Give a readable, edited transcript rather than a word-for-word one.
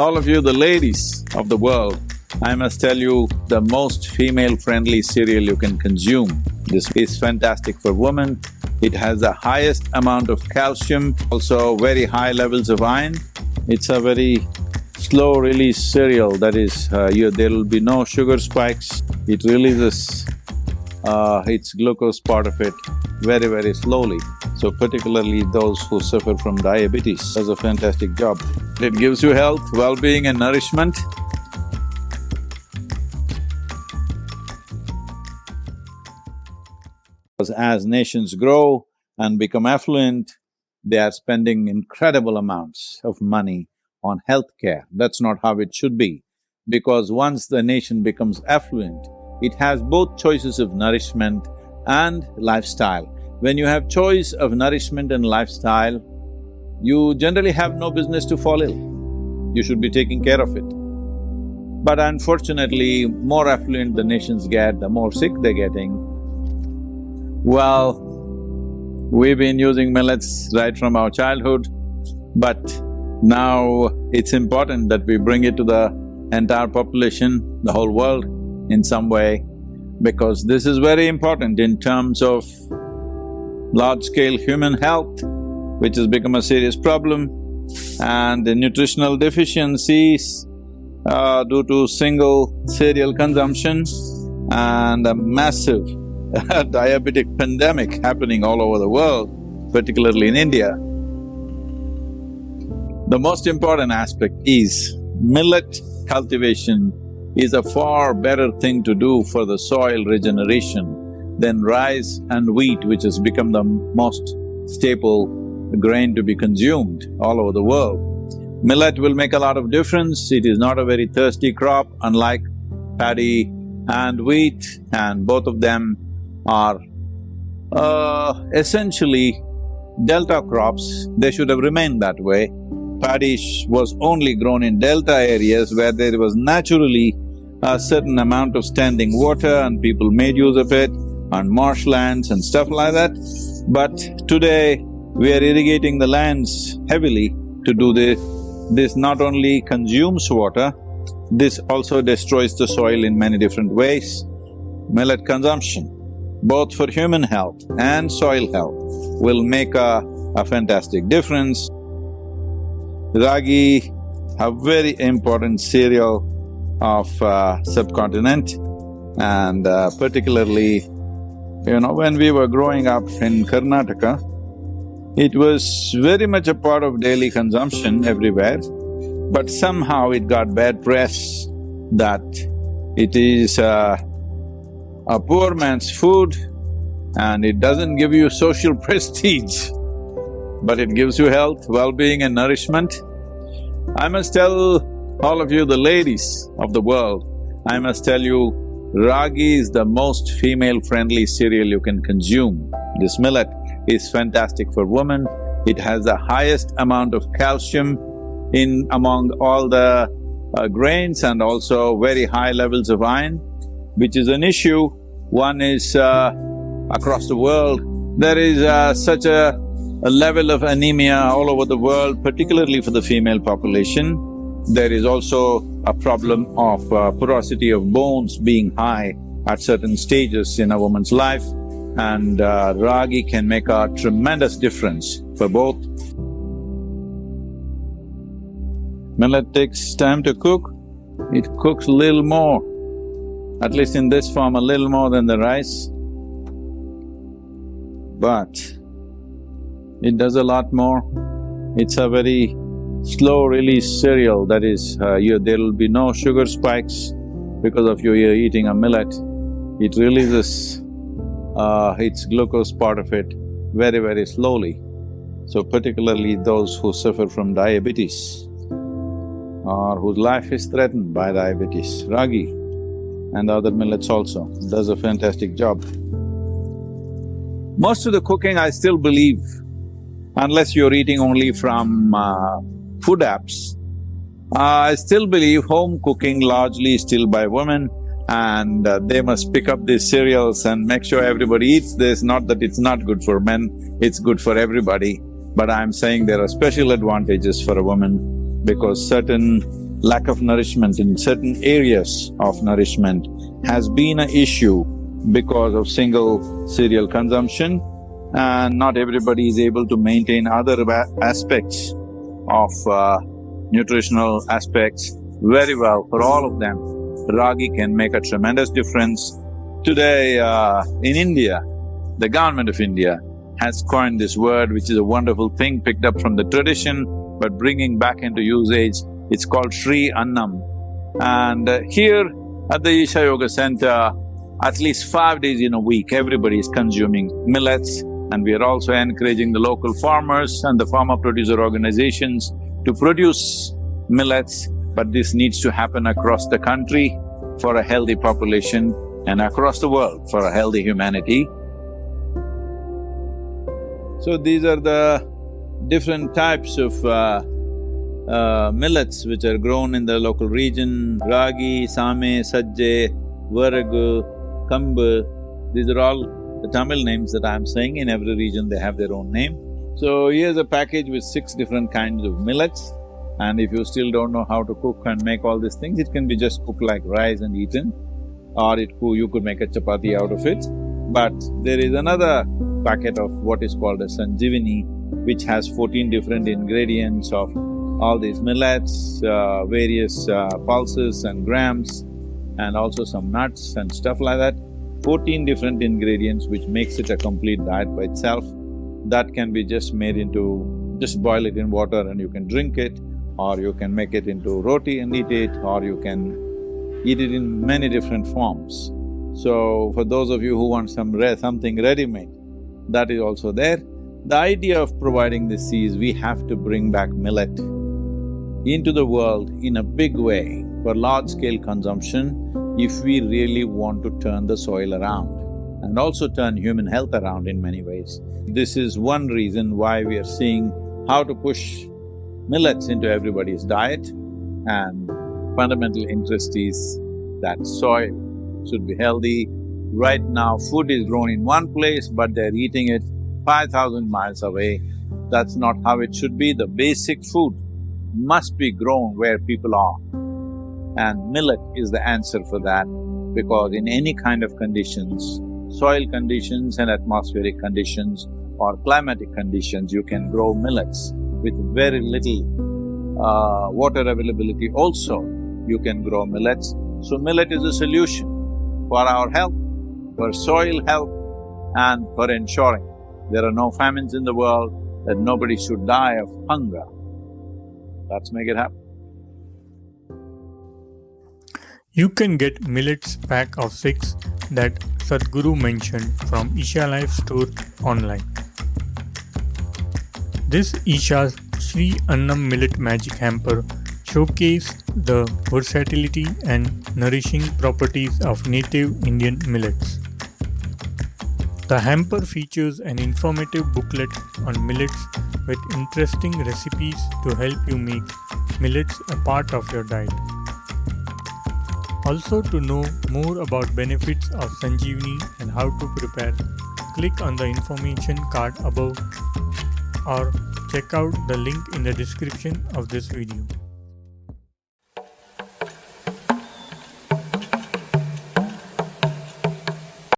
All of you, the ladies of the world, I must tell you the most female-friendly cereal you can consume. This is fantastic for women. It has the highest amount of calcium, also very high levels of iron. It's a very slow-release cereal, that is, there will be no sugar spikes. It releases its glucose part of it very, very slowly. So particularly those who suffer from diabetes, does a fantastic job. It gives you health, well-being and nourishment. As nations grow and become affluent, they are spending incredible amounts of money on healthcare. That's not how it should be, because once the nation becomes affluent, it has both choices of nourishment and lifestyle. When you have choice of nourishment and lifestyle, you generally have no business to fall ill. You should be taking care of it. But unfortunately, more affluent the nations get, the more sick they're getting. Well, we've been using millets right from our childhood, but now it's important that we bring it to the entire population, the whole world in some way, because this is very important in terms of large-scale human health, which has become a serious problem, and the nutritional deficiencies due to single cereal consumption and a massive diabetic pandemic happening all over the world, particularly in India. The most important aspect is millet cultivation is a far better thing to do for the soil regeneration than rice and wheat, which has become the most staple grain to be consumed all over the world. Millet will make a lot of difference. It is not a very thirsty crop, unlike paddy and wheat, and both of them are essentially delta crops. They should have remained that way. Paddy was only grown in delta areas where there was naturally a certain amount of standing water and people made use of it, on marshlands and stuff like that. But today, we are irrigating the lands heavily to do this. This not only consumes water, this also destroys the soil in many different ways. Millet consumption, both for human health and soil health, will make a fantastic difference. Ragi, a very important cereal of subcontinent, and particularly, when we were growing up in Karnataka, it was very much a part of daily consumption everywhere, but somehow it got bad press that it is a poor man's food and it doesn't give you social prestige, but it gives you health, well-being and nourishment. I must tell all of you, the ladies of the world, I must tell you, ragi is the most female-friendly cereal you can consume. This millet is fantastic for women. It has the highest amount of calcium among all the grains, and also very high levels of iron, which is an issue. One is across the world, there is such a level of anemia all over the world, particularly for the female population. There is also a problem of porosity of bones being high at certain stages in a woman's life, and ragi can make a tremendous difference for both. Millet takes time to cook. It cooks a little more, at least in this form, a little more than the rice, but it does a lot more. It's a very slow-release cereal, that is, there will be no sugar spikes because of you eating a millet. It releases its glucose part of it very, very slowly. So particularly those who suffer from diabetes or whose life is threatened by diabetes, ragi and other millets also does a fantastic job. Most of the cooking, I still believe, unless you're eating only from food apps, I still believe home cooking largely is still by women, and they must pick up these cereals and make sure everybody eats this. Not that it's not good for men, it's good for everybody. But I'm saying there are special advantages for a woman because certain lack of nourishment in certain areas of nourishment has been an issue because of single cereal consumption, and not everybody is able to maintain other aspects of nutritional aspects very well. For all of them, ragi can make a tremendous difference. Today, in India, the government of India has coined this word, which is a wonderful thing picked up from the tradition, but bringing back into usage. It's called Sri Annam. And here at the Isha Yoga Center, at least 5 days in a week, everybody is consuming millets, and we are also encouraging the local farmers and the farmer producer organizations to produce millets, but this needs to happen across the country for a healthy population and across the world for a healthy humanity. So these are the different types of millets which are grown in the local region: ragi, same, sajje, varagu, kambu. These are all the Tamil names that I'm saying. In every region they have their own name. So here's a package with 6 different kinds of millets, and if you still don't know how to cook and make all these things, it can be just cooked like rice and eaten, or you could make a chapati out of it. But there is another packet of what is called a Sanjeevini, which has 14 different ingredients of all these millets, various pulses and grams, and also some nuts and stuff like that. 14 different ingredients which makes it a complete diet by itself. That can be just made into… just boil it in water and you can drink it, or you can make it into roti and eat it, or you can eat it in many different forms. So, for those of you who want something ready-made, that is also there. The idea of providing this is we have to bring back millet into the world in a big way for large-scale consumption if we really want to turn the soil around and also turn human health around in many ways. This is one reason why we are seeing how to push millets into everybody's diet, and fundamental interest is that soil should be healthy. Right now, food is grown in one place, but they're eating it 5,000 miles away. That's not how it should be. The basic food must be grown where people are. And millet is the answer for that, because in any kind of conditions, soil conditions and atmospheric conditions or climatic conditions, you can grow millets. With very little water availability also, you can grow millets. So millet is a solution for our health, for soil health, and for ensuring there are no famines in the world, that nobody should die of hunger. Let's make it happen. You can get millets pack of 6 that Sadhguru mentioned from Isha Life store online. This Isha's Sri Annam Millet Magic Hamper showcased the versatility and nourishing properties of native Indian millets. The hamper features an informative booklet on millets with interesting recipes to help you make millets a part of your diet. Also, to know more about benefits of Sanjeevani and how to prepare, click on the information card above or check out the link in the description of this video.